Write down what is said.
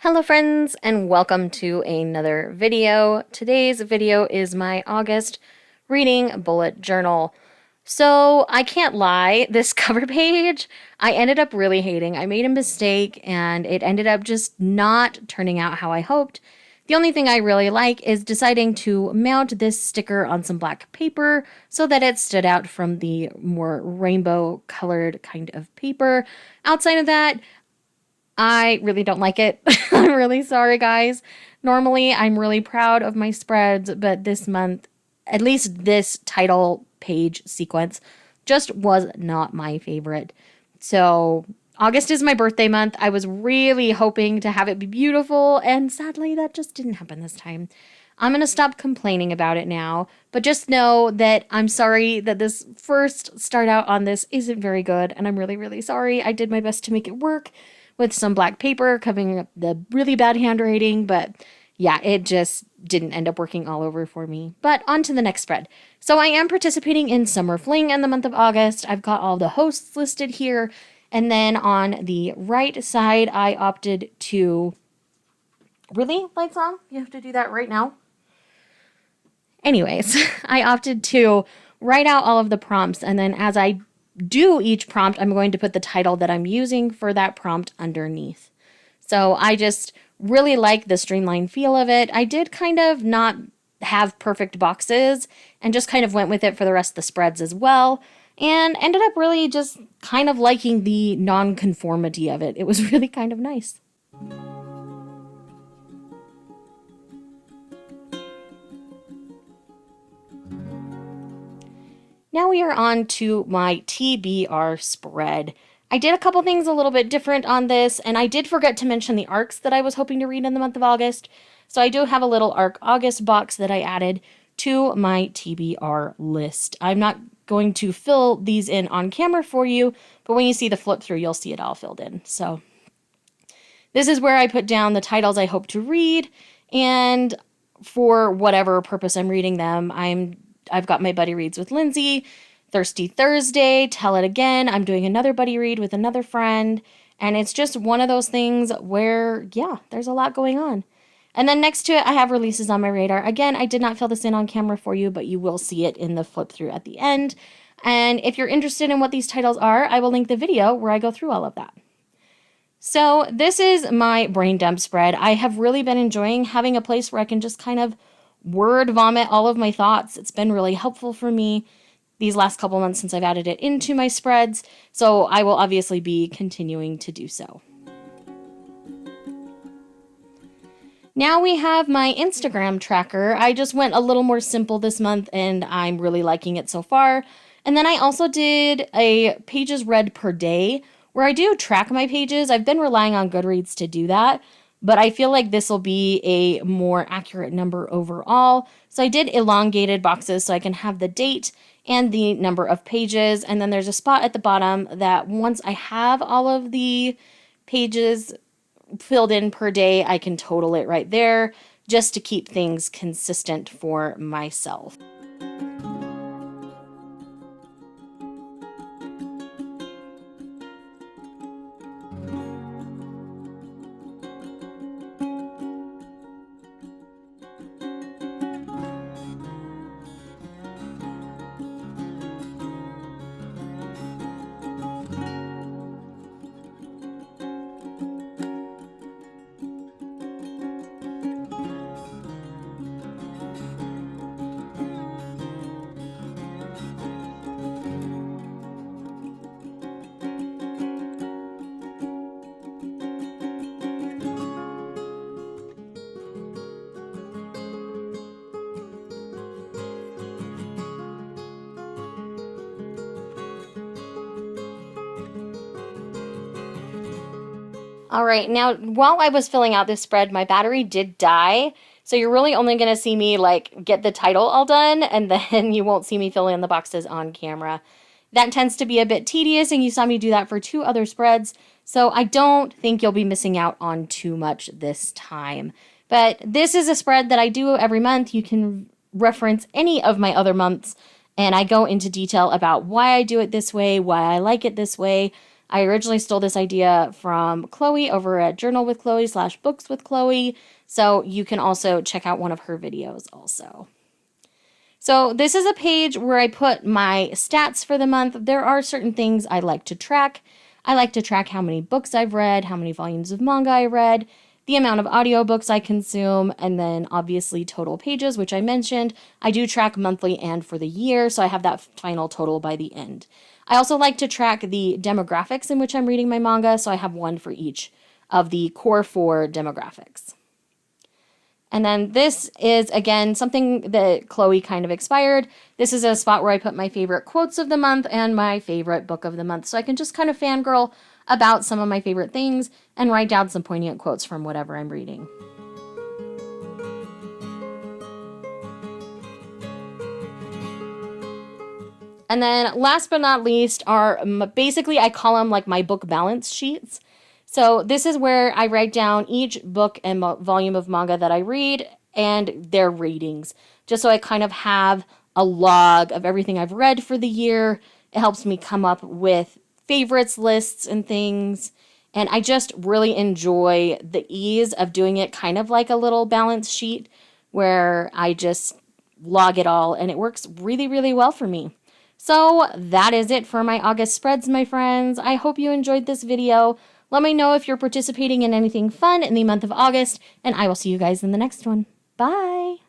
Hello friends and welcome to another video. Today's video is my August reading bullet journal. So I can't lie, this cover page I ended up really hating. I made a mistake and it ended up just not turning out how I hoped. The only thing I really like is deciding to mount this sticker on some black paper so that it stood out from the more rainbow colored kind of paper. Outside of that, I really don't like it. I'm really sorry, guys. Normally, I'm really proud of my spreads, but this month, at least this title page sequence, just was not my favorite. So, August is my birthday month. I was really hoping to have it be beautiful, and sadly, that just didn't happen this time. I'm going to stop complaining about it now, but just know that I'm sorry that this first start out on this isn't very good, and I'm really, really sorry. I did my best to make it work with some black paper covering up the really bad handwriting, but yeah, it just didn't end up working all over for me. But on to the next spread. So I am participating in Summer Fling in the month of August. I've got all the hosts listed here, and then on the right side, I opted to... Really, lights on? You have to do that right now? Anyways, I opted to write out all of the prompts, and then as I do each prompt, I'm going to put the title that I'm using for that prompt underneath. So I just really like the streamlined feel of it. I did kind of not have perfect boxes and just kind of went with it for the rest of the spreads as well, and ended up really just kind of liking the non-conformity of it. It was really kind of nice. Now we are on to my Tbr spread. I did a couple things a little bit different on this, and I did forget to mention the arcs that I was hoping to read in the month of August. So I do have a little arc August box that I added to my TBR list. I'm not going to fill these in on camera for you, but when you see the flip through, you'll see it all filled in. So this is where I put down the titles I hope to read, and for whatever purpose I'm reading them, I've got my buddy reads with Lindsay, Thirsty Thursday, Tell It Again. I'm doing another buddy read with another friend. And it's just one of those things where, yeah, there's a lot going on. And then next to it, I have releases on my radar. Again, I did not fill this in on camera for you, but you will see it in the flip through at the end. And if you're interested in what these titles are, I will link the video where I go through all of that. So this is my brain dump spread. I have really been enjoying having a place where I can just kind of word vomit all of my thoughts. It's been really helpful for me these last couple months since I've added it into my spreads, so I will obviously be continuing to do so. Now we have my Instagram tracker. I just went a little more simple this month and I'm really liking it so far. And then I also did a pages read per day where I do track my pages. I've been relying on Goodreads to do that, but I feel like this will be a more accurate number overall. So I did elongated boxes so I can have the date and the number of pages. And then there's a spot at the bottom that once I have all of the pages filled in per day, I can total it right there just to keep things consistent for myself. All right, now while I was filling out this spread, my battery did die. So you're really only going to see me like get the title all done, and then you won't see me fill in the boxes on camera. That tends to be a bit tedious, and you saw me do that for 2 other spreads. So I don't think you'll be missing out on too much this time. But this is a spread that I do every month. You can reference any of my other months, and I go into detail about why I do it this way, why I like it this way. I originally stole this idea from Chloe over at Journal with Chloe / Books with Chloe. So you can also check out one of her videos also. So this is a page where I put my stats for the month. There are certain things I like to track. I like to track how many books I've read, how many volumes of manga I read, the amount of audiobooks I consume, and then obviously total pages, which I mentioned. I do track monthly and for the year, so I have that final total by the end. I also like to track the demographics in which I'm reading my manga, so I have one for each of the core 4 demographics. And then this is, again, something that Chloe kind of expired. This is a spot where I put my favorite quotes of the month and my favorite book of the month. So I can just kind of fangirl about some of my favorite things and write down some poignant quotes from whatever I'm reading. And then last but not least are basically, I call them like my book balance sheets. So this is where I write down each book and volume of manga that I read and their ratings, just so I kind of have a log of everything I've read for the year. It helps me come up with favorites lists and things. And I just really enjoy the ease of doing it kind of like a little balance sheet where I just log it all, and it works really, really well for me. So that is it for my August spreads, my friends. I hope you enjoyed this video. Let me know if you're participating in anything fun in the month of August, and I will see you guys in the next one. Bye!